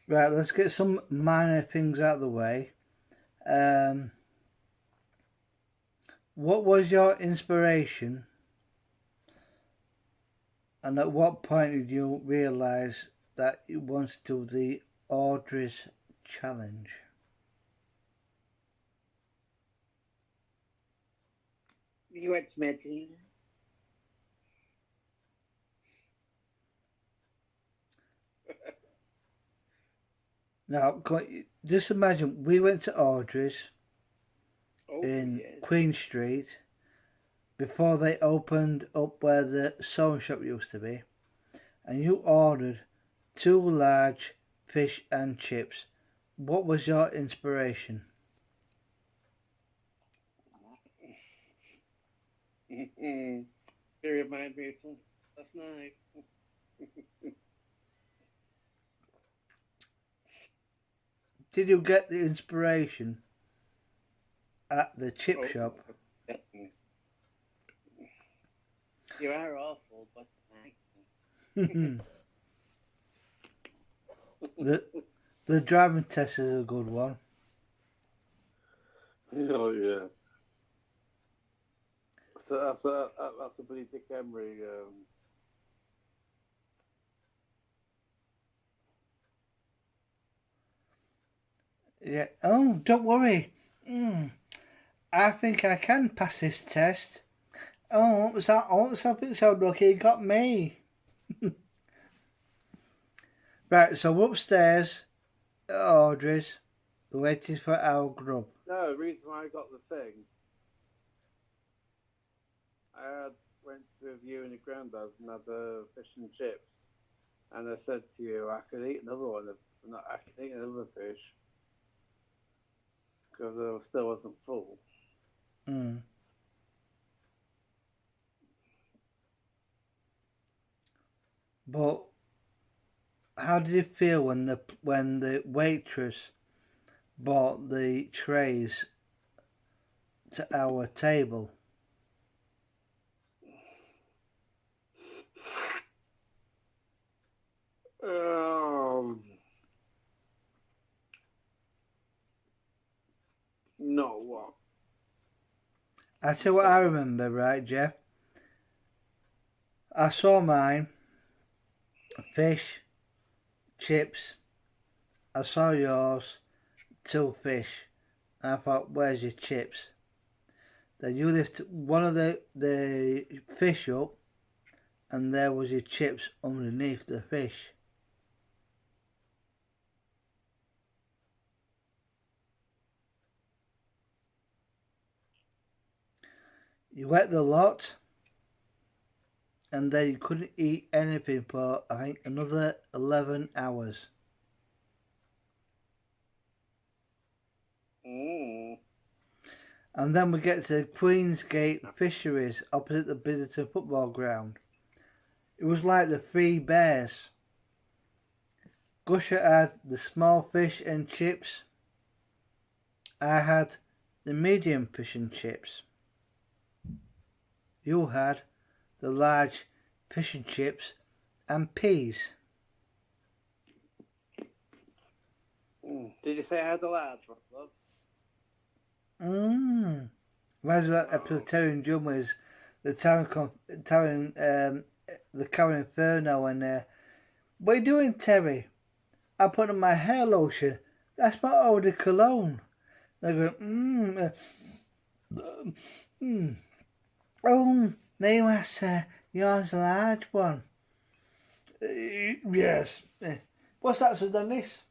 Right, let's get some minor things out of the way. Um, what was your inspiration, and at what point did you realise that you wanted to do the Audrey's challenge? You went to Medellin. Now, just imagine we went to Audrey's Oh, in yes. Queen Street before they opened up where the sewing shop used to be, and you ordered two large fish and chips. What was your inspiration? It reminds me of something last night. Did you get the inspiration at the chip Oh, shop? you are awful, but thank the the driving test is a good one. Oh yeah. So that's a pretty Dick Emery. Yeah. Oh, don't worry. I think I can pass this test. Oh, what was that? Oh, what's that? So lucky you got me. Right, so we're upstairs at Audrey's, waiting for our grub. No, the reason why I got the thing, went with you and your granddad and had fish and chips, and I said to you, I could eat another one. I could eat another fish because I still wasn't full. Mm. But how did you feel when the waitress brought the trays to our table? No, what? I tell you what I remember, right, Jeff? I saw mine, fish, chips. I saw yours, two fish. And I thought, where's your chips? Then you lift one of the fish up, and there was your chips underneath the fish. You ate the lot, and then you couldn't eat anything for, I think, another 11 hours. Mm. And then we get to Queensgate Fisheries opposite the Bidderton football ground. It was like the Three Bears. Gusher had the small fish and chips. I had the medium fish and chips. You had the large fish and chips and peas. Did you say I had a large one, love? Mmm. Imagine that episode of Terry and Jim was the the Karen Inferno and what are you doing, Terry? I put on my hair lotion. That's my eau de cologne. They go, oh, there you are, sir. Yours a large one. Yes. What's that, Sir Dennis?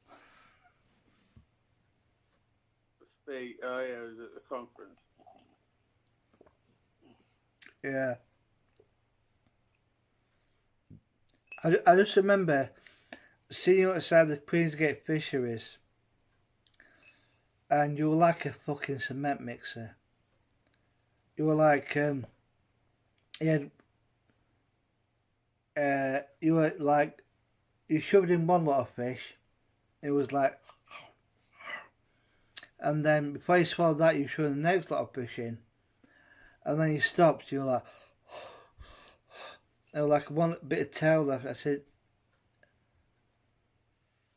Speak. Oh yeah, it was at the conference. Yeah. I just remember seeing you outside the Queensgate Fisheries, and you were like a fucking cement mixer. You were like, you had, you were like, you shoved in one lot of fish. It was like, and then before you swallowed that, you shoved the next lot of fish in, and then you stopped. You were like, there was like one bit of tail left. I said,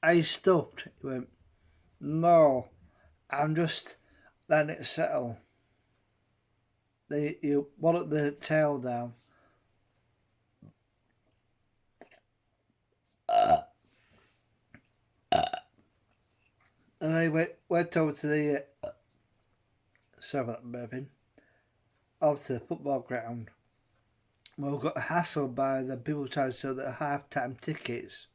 are you stuffed? He went, no, I'm just letting it settle. Then you wallop the tail down. And then he went over to the, sorry about that burping, over to the football ground. Well, we got hassled by the people trying to sell the half-time tickets.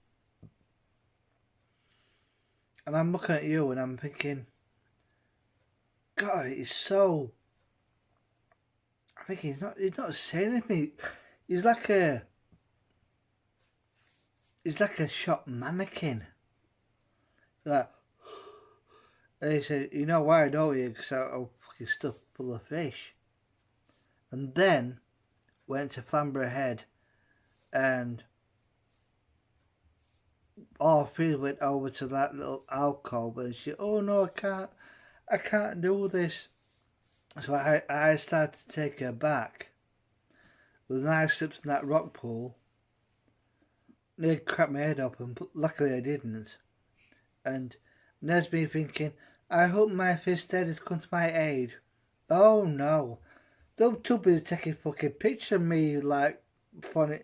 And I'm looking at you and I'm thinking, God, it's so... I think he's not saying anything. He's like a shop mannequin. Like, and he said, you know why, don't you? Because I'm fucking stuffed full of fish. And then went to Flamborough Head, and all three went over to that little alcove, and she, oh no, I can't do this. So I started to take her back. Then I slipped in that rock pool. Nearly cracked my head open, but luckily I didn't. And there's me thinking, I hope my fist head has come to my aid. Oh no. They're too busy taking fucking pictures of me like funny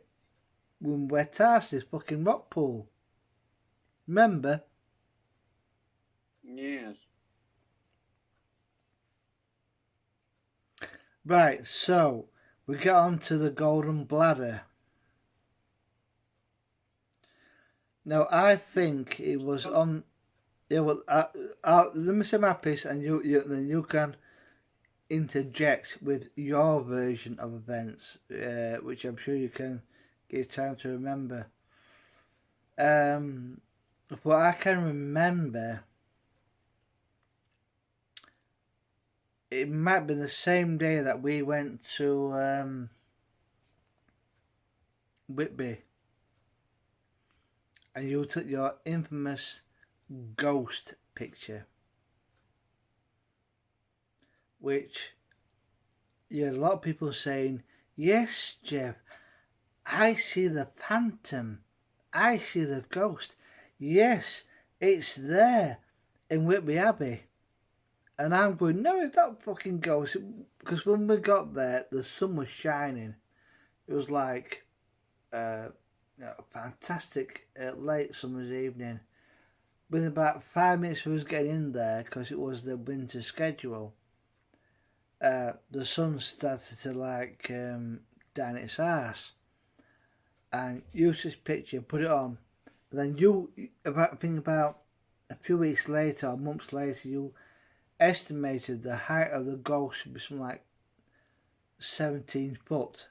with wet ass this fucking rock pool. Remember? Yes. Right, so we get on to the golden bladder. Now I think it was on. Yeah, well, let me say my piece, and then you can interject with your version of events, which I'm sure you can get time to remember. What I can remember, it might have been the same day that we went to Whitby, and you took your infamous ghost picture, which you had a lot of people saying, yes, Jeff, I see the phantom, I see the ghost, yes, it's there in Whitby Abbey. And I'm going, no, it's not fucking ghost, because when we got there, the sun was shining. It was like a fantastic late summer's evening. Within about 5 minutes we was getting in there, because it was the winter schedule, the sun started to like down its ass. And used this picture and put it on. And then I think about a few weeks later or months later, you estimated the height of the ghost would be something like 17 foot.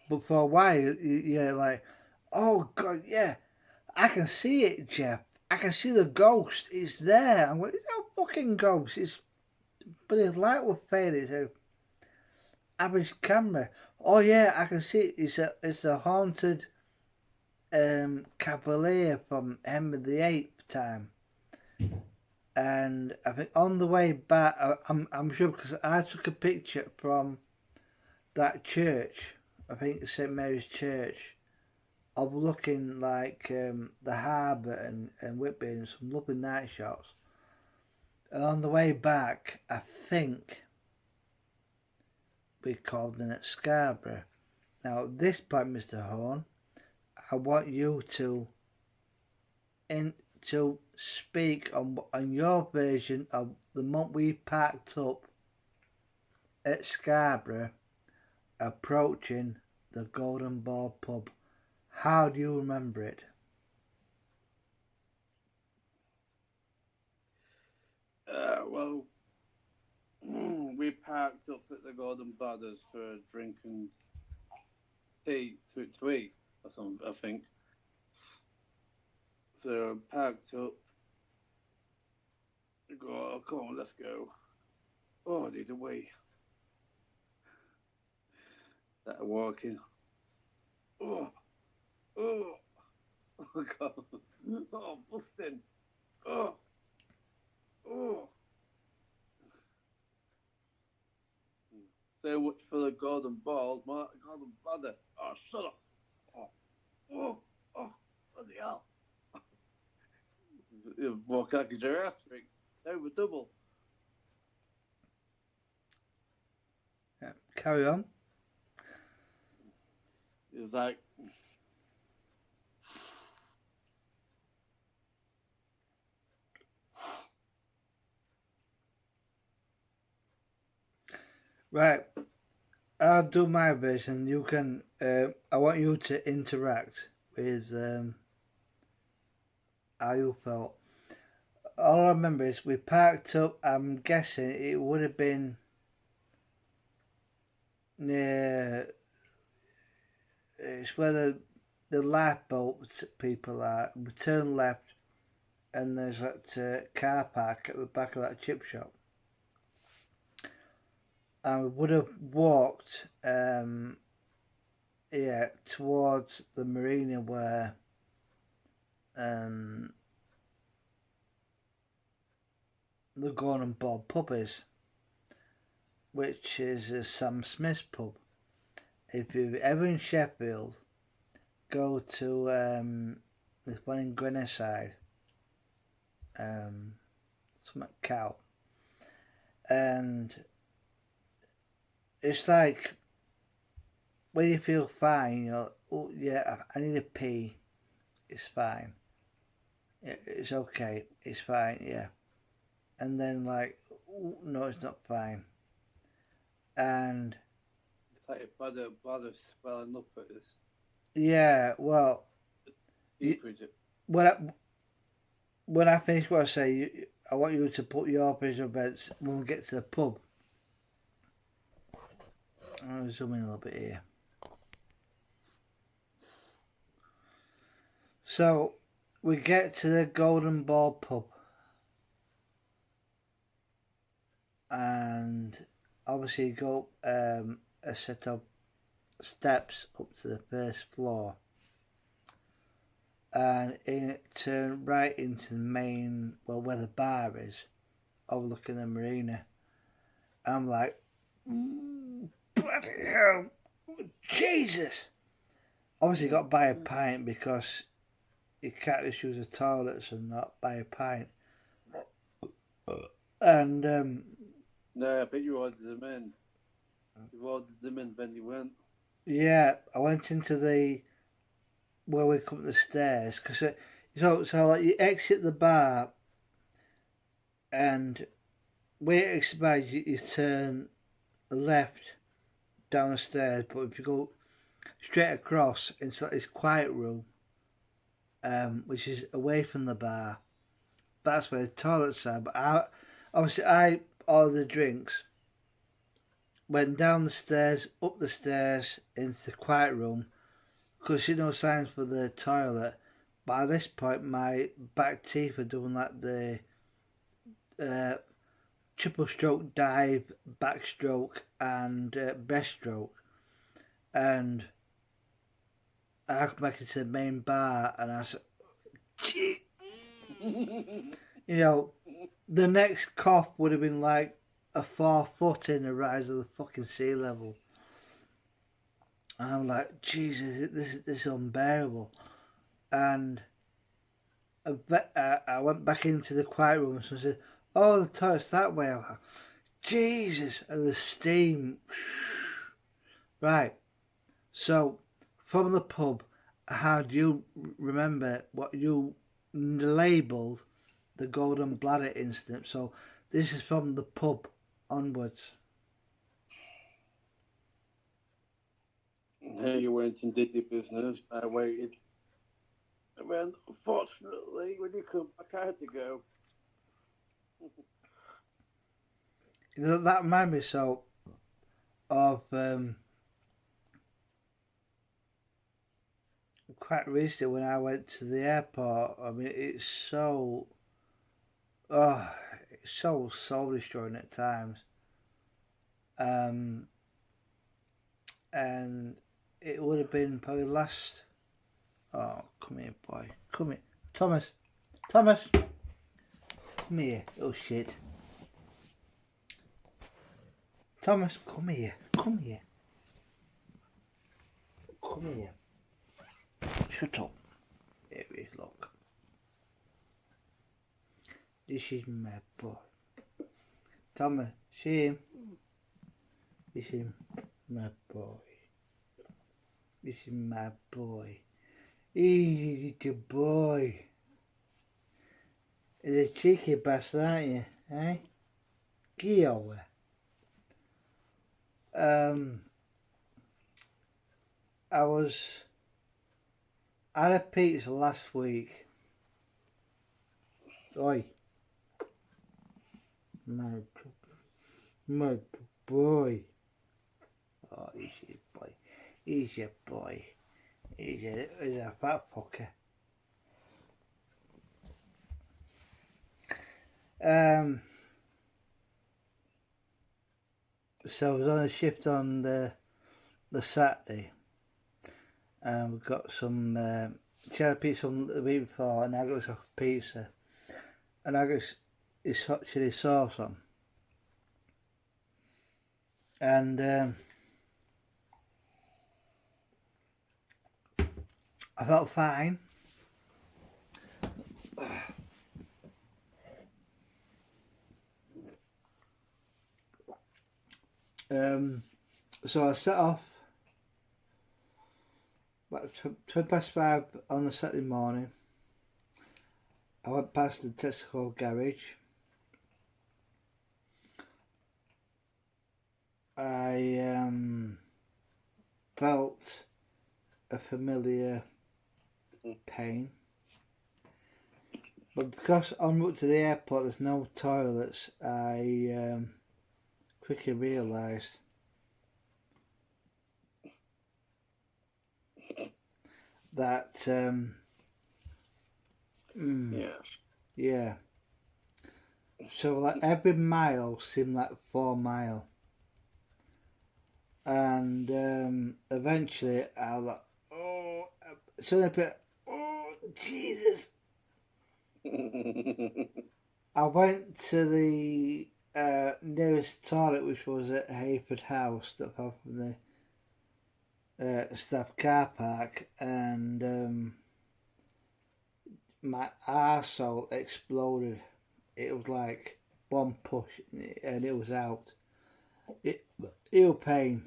But for a while, you're like, oh God, yeah, I can see it, Jeff. I can see the ghost. It's there. I'm like, it's no fucking ghost. But his light will fade. It's a average camera. Oh yeah, I can see it. It's a haunted cavalier from Henry VIII time. And I think on the way back, I'm sure because I took a picture from that church, I think it's St Mary's Church, of looking like the harbour and Whitby and some lovely night shots. And on the way back, I think we called in at Scarborough. Now at this point, Mr. Horn, I want you to speak on your version of the month we packed up at Scarborough, approaching the Golden Ball pub. How do you remember it? Well, we parked up at the Golden Bladders for a drink and tea to eat or something, I think. So parked up. Go, oh, come on, let's go. Oh, I need a wee. That walking. Oh, oh, oh, God. Oh, busting. Oh, oh. So much for the golden balls, Golden bladder. Oh, shut up. oh, bloody hell. You walk like a geriatric, over double. Yeah. Carry on. It was like, Right. I'll do my bit and you can, I want you to interact with how you felt. All I remember is we parked up, I'm guessing it would have been near, it's where the lifeboat people are. We turn left and there's that car park at the back of that chip shop. And we would have walked, towards the marina where the Gordon Bob pub is, which is Sam Smith's pub. If you're ever in Sheffield, go to there's one in Greenside, something cow, and it's like when you feel fine, you're like, oh yeah, I need a pee. It's fine. It's okay. It's fine. Yeah, and then like, oh, no, it's not fine. And it's like a bladder swelling up at this. yeah, well, when I finish what I say, I want you to put your visual events when we get to the pub. I'll zoom in a little bit here. So we get to the Golden Ball pub, and obviously you go a set of steps up to the first floor, and turn right into the main, well, where the bar is, overlooking the marina. And I'm like, bloody hell, Jesus! Obviously got to buy a pint because you can't just use the toilets and not buy a pint. And no, I think you ordered them in. You ordered them in when you went. Yeah, I went into the where we come up the stairs because so like you exit the bar and where it expires you turn left down the stairs, but if you go straight across into this quiet room, which is away from the bar, that's where the toilets are. But I ordered the drinks, went down the stairs, up the stairs into the quiet room because you know signs for the toilet. By this point, my back teeth are doing like the triple stroke dive, backstroke, and breaststroke. And I come back into the main bar and I said, gee. You know, the next cough would have been like a 4 foot in the rise of the fucking sea level. And I'm like, Jesus, this is unbearable. And I went back into the quiet room and someone said, oh, the toilet's that way. I'm like, Jesus, and the steam. Right. So, from the pub, how do you remember what you labelled the golden bladder incident? So, this is from the pub onwards. Here you went and did your business. I waited. And then, unfortunately, when you come back, I had to go. That reminded me so of quite recently when I went to the airport. I mean, it's so soul destroying at times. And it would have been probably last. Oh, come here, boy. Come here. Thomas. Come here. Oh, shit. Thomas, come here. Come here. Shut up. Here he is, look. This is my boy. Tommy, see him? This is my boy. This is my boy. He's a boy. He's a cheeky bastard, aren't you? Eh? Get over. I had a pizza last week. Oi. My boy. Oh, he's your boy. He's your boy. He's a fat fucker. So I was on a shift on the Saturday, and we got some. She had a pizza from the week before, and I got a pizza, and I got this hot chili sauce on, and I felt fine. So I set off about 5:20 on the Saturday morning. I went past the Tesco garage. I felt a familiar pain. But because en route to the airport there's no toilets, I quickly realised that yeah. So like every mile seemed like 4 miles. And eventually I was like, oh, so oh Jesus. I went to the nearest toilet, which was at Hayford House, that far from the staff car park, and my arsehole exploded. It was like one push and it was out. It was pain.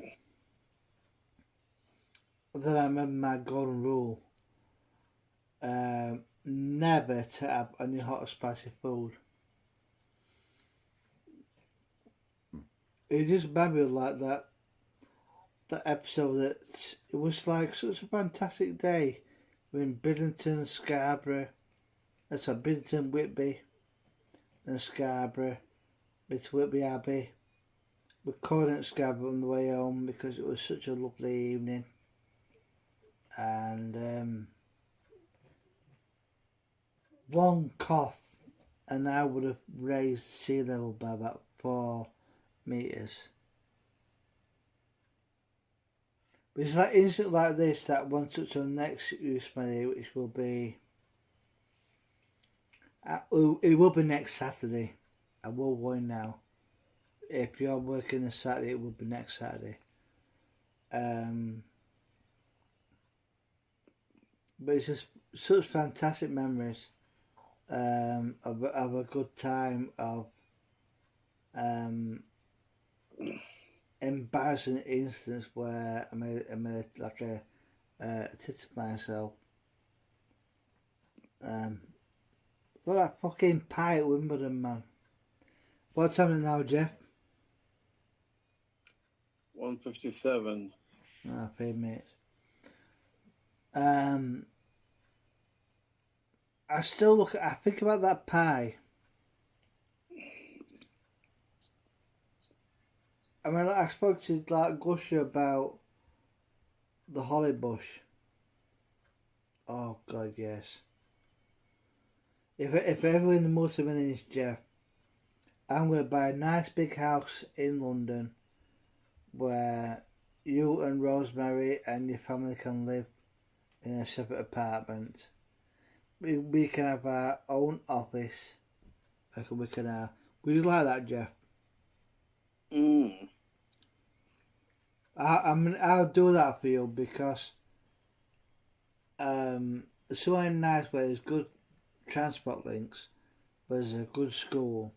Then I remember my golden rule. Never to have any hot or spicy food. It just reminded me like that episode that it was like such a fantastic day. We're in Bidlington, Scarborough. That's Bidlington, Whitby, and Scarborough. It's Whitby Abbey. We called at Scarborough on the way home because it was such a lovely evening. And one cough and I would have raised sea level by about 4 metres. But it's like instant like this that one touch on next use money, which will be it will be next Saturday. I will warn now. If you're working this Saturday, it will be next Saturday. But it's just such fantastic memories of a good time, of embarrassing instance where I made like a tit of myself. Look at that fucking pie at Wimbledon, man. What's happening now, Jeff? 1:57. Ah, 3 minutes. I think about that pie. I mean, like, I spoke to like Gusher about the holly bush. Oh God, yes. If ever in the multi-millions, Jeff, I'm going to buy a nice big house in London where you and Rosemary and your family can live in a separate apartment. We can have our own office. We can have. Would you like that, Jeff? I'll do that for you because somewhere nice where there's good transport links, where there's a good school,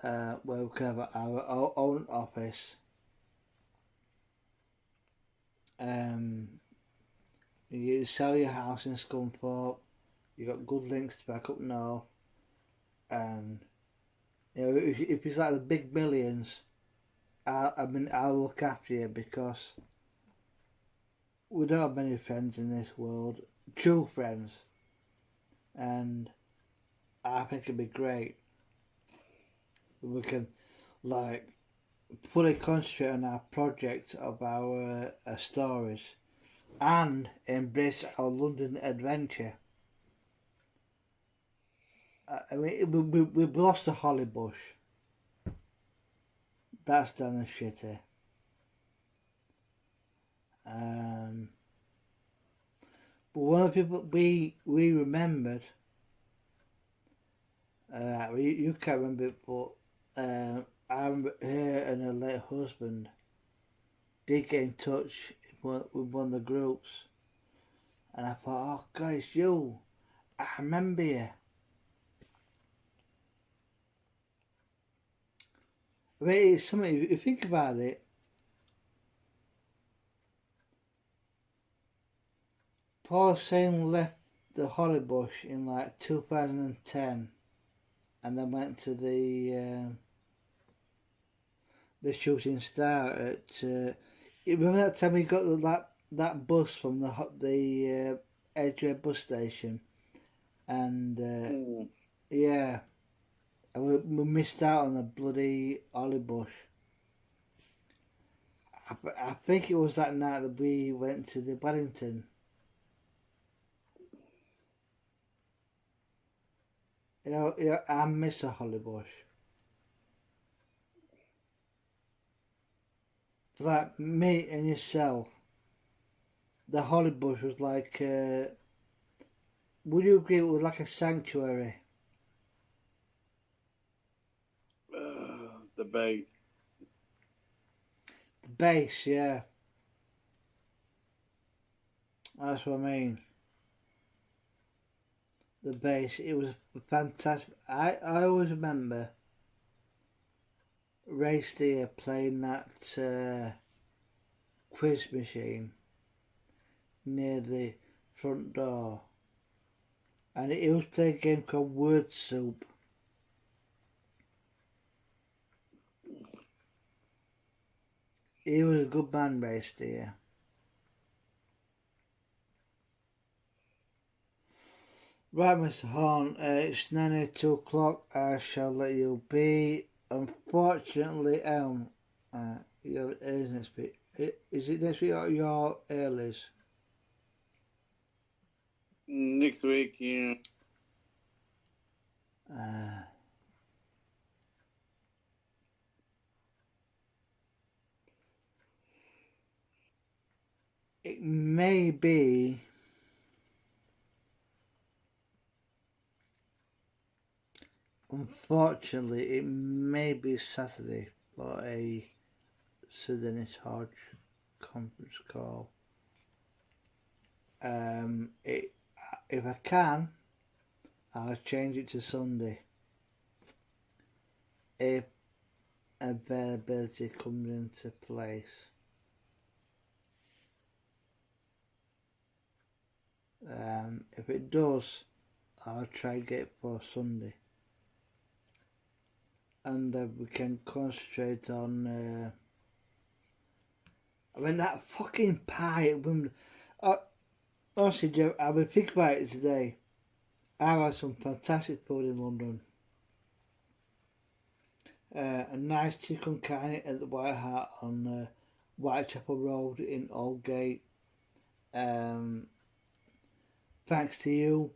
where we can have our own office. You sell your house in Scunthorpe. You got good links to back up north, and if it's like the big millions, I'll look after you because we don't have many friends in this world, true friends, and I think it'd be great. We can like fully concentrate on our project of our stories and embrace our London adventure. I mean, we've lost the Hollybush. That's done and shitty. But one of the people we remembered, you can't remember it, but I remember her and her late husband did get in touch with one of the groups, and I thought, oh God, it's you. I remember you. I mean, it's something, if you think about it, Paul Sane left the Hollybush in like 2010 and then went to the Shooting Star at. Remember that time we got that bus from the Edgware bus station, and yeah, and we missed out on the bloody Hollybush. I think it was that night that we went to the Wellington. You know, I miss a Hollybush. For like me and yourself, the Hollybush was like, would you agree it was like a sanctuary? The bait. The base, yeah. That's what I mean. The base, it was fantastic. I always remember Ray Steer playing that quiz machine near the front door, and he was playing a game called Word Soup. He was a good man, Ray Steer. Right, Mr. Horn, it's 9:02 o'clock. I shall let you be. Unfortunately, your earlies next week. Is it next week or your earlies? Next week, yeah. It may be. Unfortunately, it may be Saturday for a Sir Dennis Hodge conference call. If I can, I'll change it to Sunday. If availability comes into place. If it does, I'll try and get it for Sunday. And we can concentrate on. I mean, that fucking pie at Wimbledon. Honestly, Joe, I've been thinking about it today. I've had some fantastic food in London. A nice chicken carne at the White Hart on Whitechapel Road in Aldgate. Thanks to you,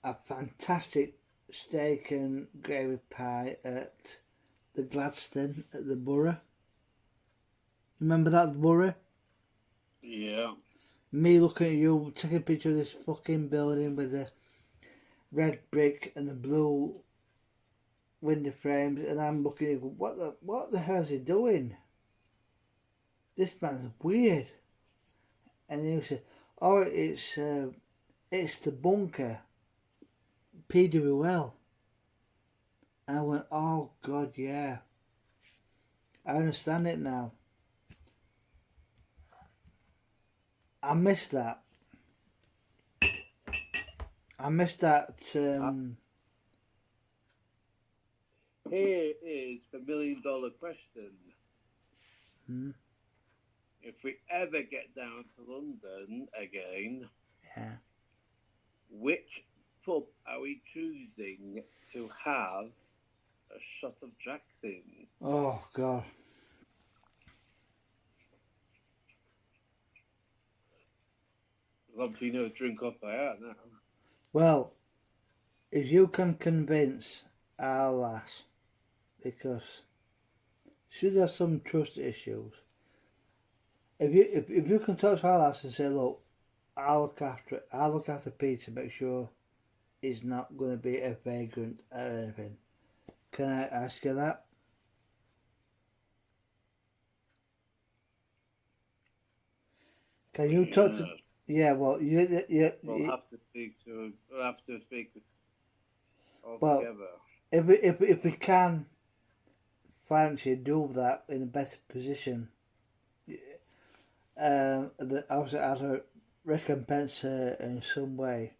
a fantastic steak and gravy pie at the Gladstone at the Borough. Remember that Borough? Yeah. Me looking at you, taking a picture of this fucking building with the red brick and the blue window frames, and I'm looking at you, what the hell is he doing? This man's weird. And you said, Oh, it's the bunker, PWL. And I went, oh God, yeah. I understand it now. I missed that. I missed that. Here is the $1,000,000 question. Hmm, If we ever get down to London again, yeah. which pub are we choosing to have a shot of Jack's in? Oh God. Obviously, you know, drink off by heart now. Well, if you can convince our lass, because she has some trust issues. If you can talk to our lass and say, look, I'll look after it. I'll look after Peter, make sure he's not going to be a vagrant or anything. Can I ask you that? Can you talk to? Yeah, well, We'll have to speak to. We'll have to speak all well, together. if we can financially do that in a better position, obviously as a recompense her in some way,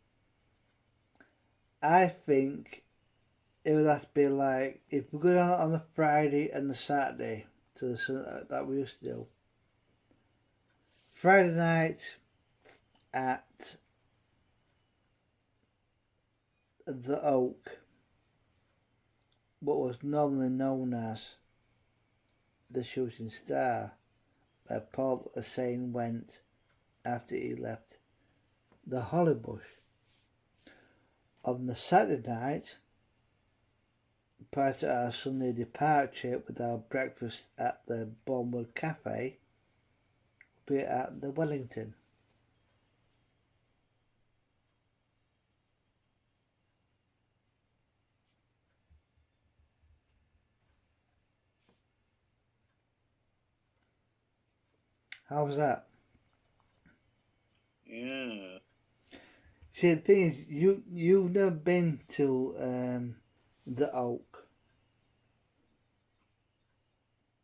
I think it would have to be like if we go down on the Friday and the Saturday to that we used to do. Friday night at the Oak, what was normally known as the Shooting Star, where Paul Hussein went after he left the Hollybush. On the Saturday night, prior to our Sunday departure with our breakfast at the Bournemouth Cafe, we'll be at the Wellington. How was that? Yeah. See, the thing is, you've never been to the Oak.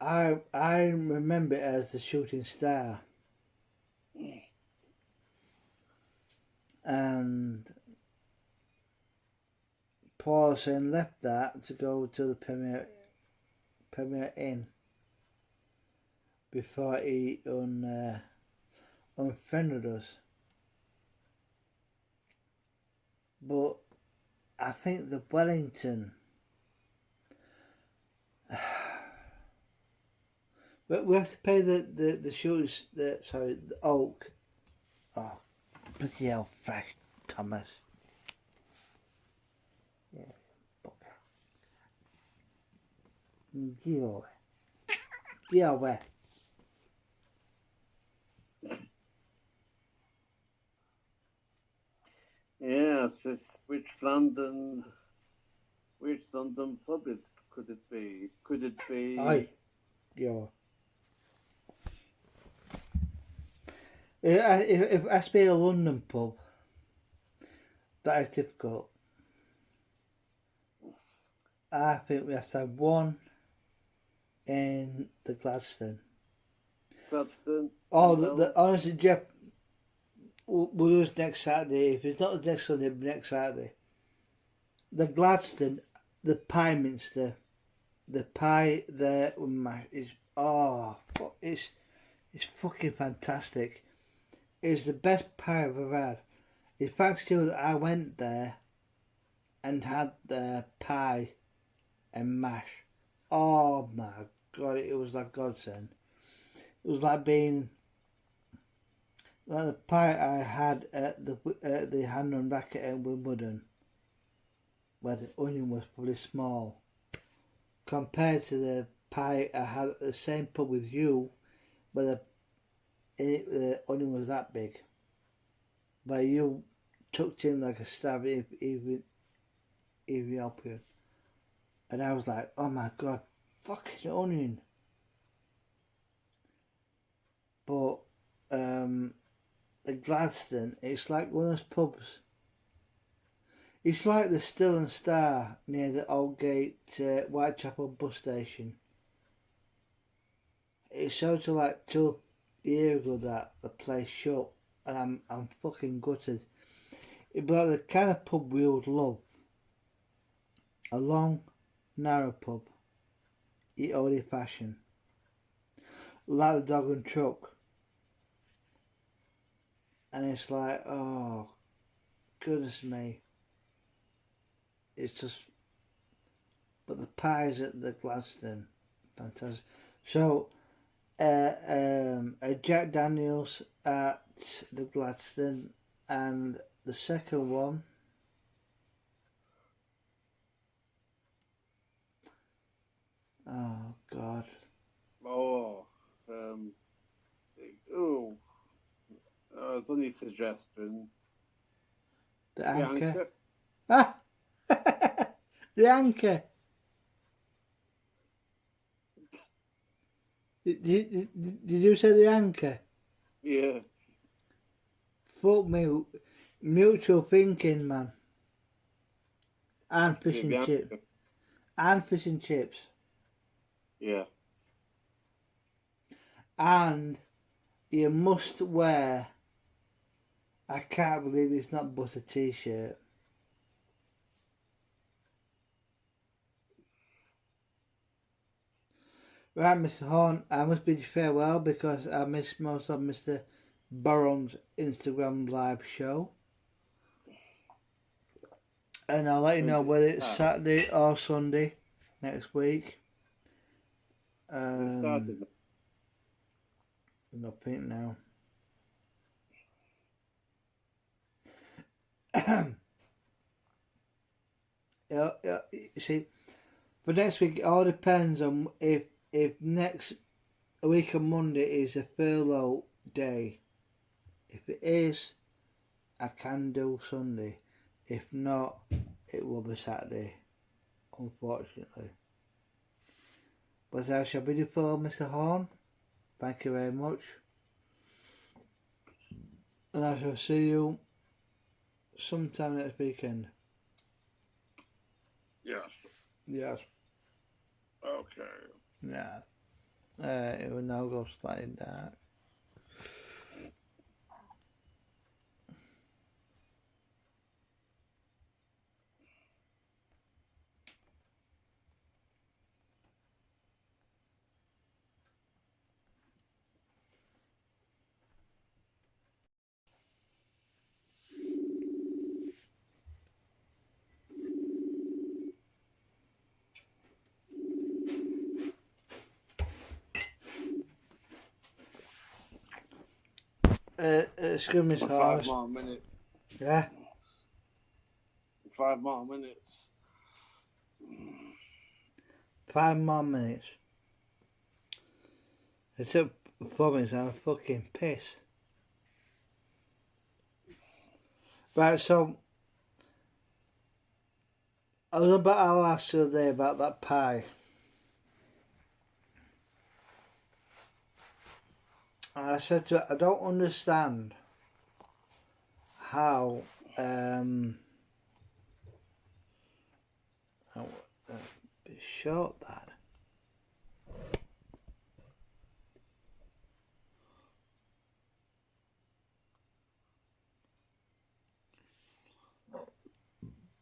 I remember it as the Shooting Star, and Paulson left that to go to the Premier Inn before he unfriended us. But I think the Wellington. But we have to pay the shoes. The Oak. Oh, bloody hell, fresh Thomas. Yeah, bugger. Get away. Get away. Yes, it's which London pub could it be? Could it be? Aye, yo. If I speak a London pub, that is difficult. I think we have to have one in the Gladstone. Gladstone. Oh, honestly, Jeff, we'll do this next Saturday. If it's not the next Sunday, it'll be next Saturday. The Gladstone, the Pie Minster, the pie there is it's fucking fantastic. It's the best pie I've ever had. It's thanks to you that I went there and had the pie and mash. Oh my God, it was like godsend. It was like being like the pie I had at the Hand and Racket in Wimbledon, where the onion was probably small, compared to the pie I had at the same pub with you, where the onion was that big. Where you tucked in like a stab even help you. And I was like, oh my God, fucking onion. But the Gladstone, it's like one of those pubs. It's like the Still and Star near the Aldgate Whitechapel bus station. It's sort of like 2 years ago that the place shut, and I'm fucking gutted. It'd be like the kind of pub we would love. A long, narrow pub. Eat old fashioned. Like the Dog and Truck. And it's like, oh, goodness me. It's just, but the pies at the Gladstone, fantastic. So, a Jack Daniels at the Gladstone, and the second one, oh God. Oh, it's only a suggestion. The Anchor. Anchor. Ah! The Anchor. Did you say the Anchor? Yeah. Fuck me. Mutual thinking, man. And fish Maybe and chips. Anchor. And fish and chips. Yeah. And you must wear, I can't believe it's not but a t-shirt. Right, Mr. Horn, I must bid you farewell because I missed most of Mr. Boron's Instagram live show. And I'll let you know whether it's Saturday or Sunday next week. It started. Nothing now. Yeah, you see, for next week, it all depends on if next week on Monday is a furlough day. If it is, I can do Sunday. If not, it will be Saturday, unfortunately. But I shall bid you farewell, Mr. Horn. Thank you very much. And I shall see you sometime next weekend. Yes. Yes. Okay. Yeah. It will now go slightly dark. Excuse me, 5 Horse. more minutes. Yeah. 5 more minutes. 5 more minutes. It took 4 minutes. I'm fucking pissed. Right, so I was about to ask you today about that pie. And I said to her, I don't understand how be short that.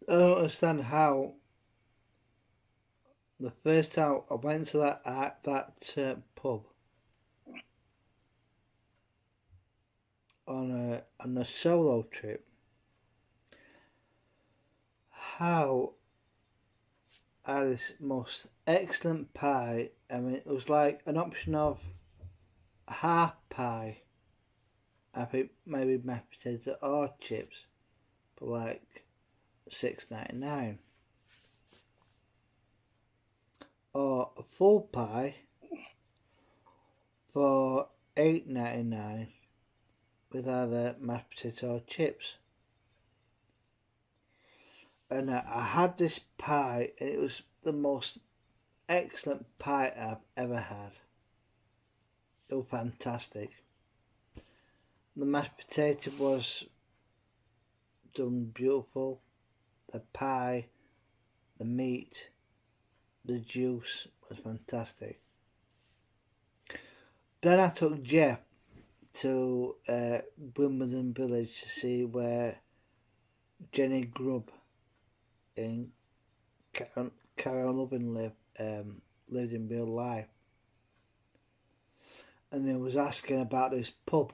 I don't understand how the first time I went to that pub on a solo trip, how I had this most excellent pie. I mean, it was like an option of half pie, I think maybe mashed potato or chips, for like $6.99, or a full pie for $8.99 with either mashed potato or chips. And I had this pie, and it was the most excellent pie I've ever had. It was fantastic. The mashed potato was done beautiful. The pie, the meat, the juice was fantastic. Then I took Jeff to Wimbledon Village to see where Jenny Grubb in Karen Lovin lived in real life. And he was asking about this pub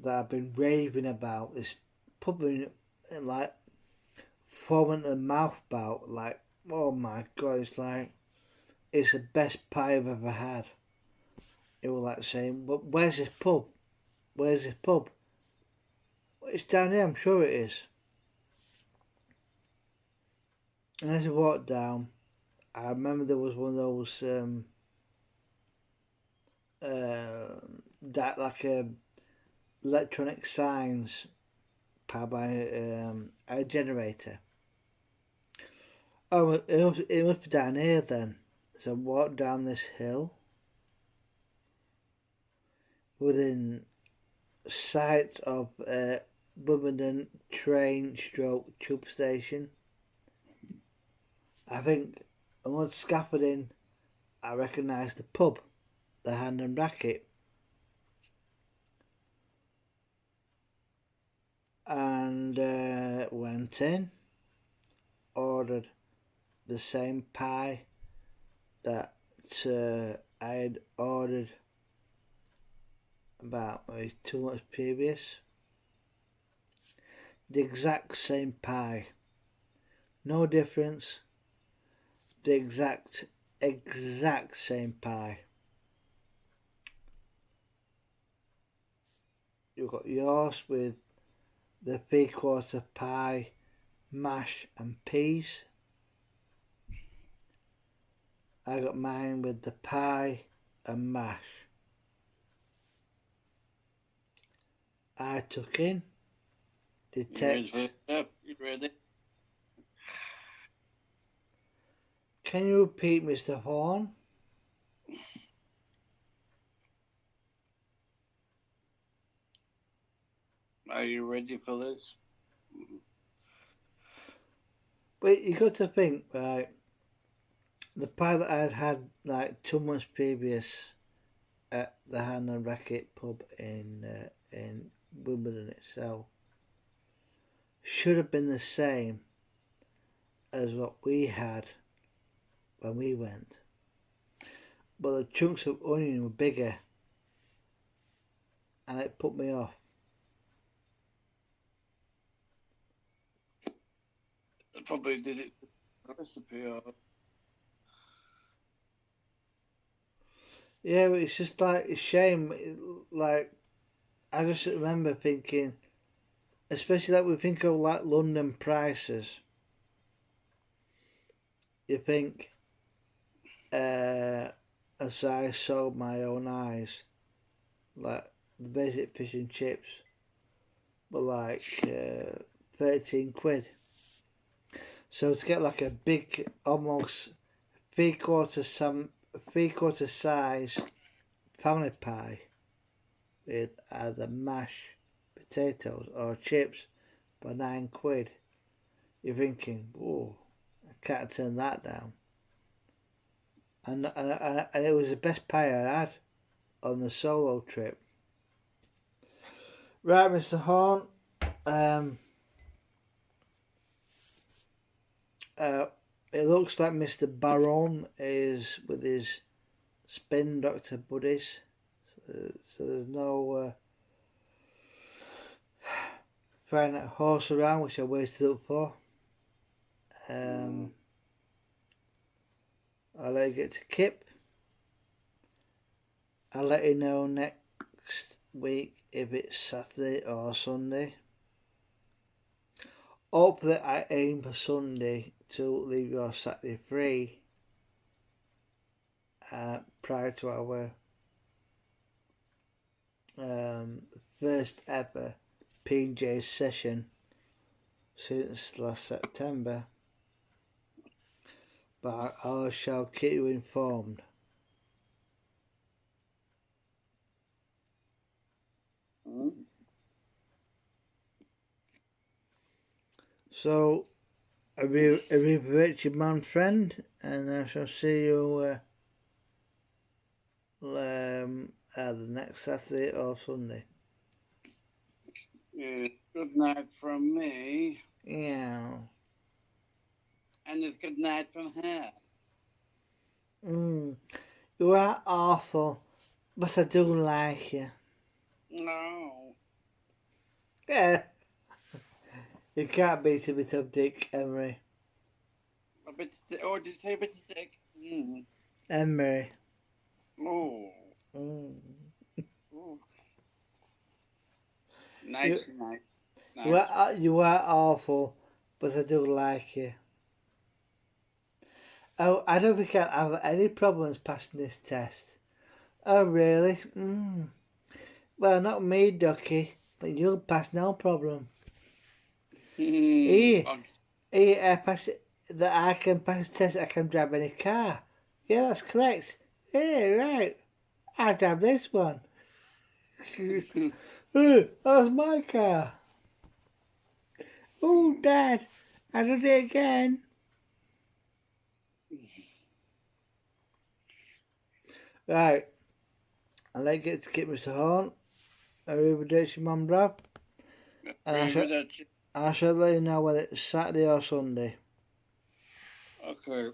that I've been raving about. This pub in, like, foaming the mouth about, like, oh my god, it's the best pie I've ever had. It was like saying, but where's this pub? Where's this pub? Well, it's down here, I'm sure it is. And as I walked down, I remember there was one of those that like electronic signs powered by a generator. Oh, it must be down here then. So I walked down this hill within sight of Wimbledon train stroke tube station. I think amongst scaffolding I recognised the pub, the Hand and Racket. And went in, ordered the same pie that I had ordered about maybe 2 months previous. The exact same pie. No difference. The exact same pie. You've got yours with the 3/4 pie, mash and peas. I got mine with the pie and mash. I took in the text. You ready? Can you repeat, Mr. Horn? Are you ready for this? But you got to think, right? The pie that I had like 2 months previous at the Hand and Racket pub in Wimbledon itself should have been the same as what we had when we went, but the chunks of onion were bigger, and it put me off. I probably did it for the recipe or... Yeah, but it's just like a shame. Like, I just remember thinking, especially like we think of like London prices. You think, as I saw my own eyes, like the basic fish and chips were like 13 quid. So to get like a big, almost three-quarter size family pie with either mashed potatoes or chips for 9 quid, you're thinking, oh, I can't turn that down. And it was the best pie I had on the solo trip. Right, Mr. Horn. It looks like Mr. Baron is with his spin doctor buddies. So there's no throwing that horse around, which I waited up for. I'll let you get to Kip. I'll let you know next week if it's Saturday or Sunday. Hopefully I aim for Sunday to leave your Saturday free prior to our first ever PJ session since last September. But I shall keep you informed. So, arrivederci, my friend, and I shall see you either next Saturday or Sunday. Yeah, good night from me, Yeah. and it's good night from her. You are awful, but I do like you. No. Yeah. You can't beat a bit of dick, Emery. A bit did you say a bit of dick? Mm. Emery. Oh. Mm. Ooh. Nice, nice. You are awful, but I do like you. Oh, I don't think I'll have any problems passing this test. Oh, really? Well, not me, Ducky, but you'll pass no problem. Mm. I pass it, that I can pass the test, I can drive any car. Yeah, that's correct. Yeah, right. I'll drive this one. That's my car. Oh, Dad, I did it again. Right, I'll let you get to keep Mr. Horn. Arrivederci, Mum, Brad. And I shall let you know whether it's Saturday or Sunday. Okay.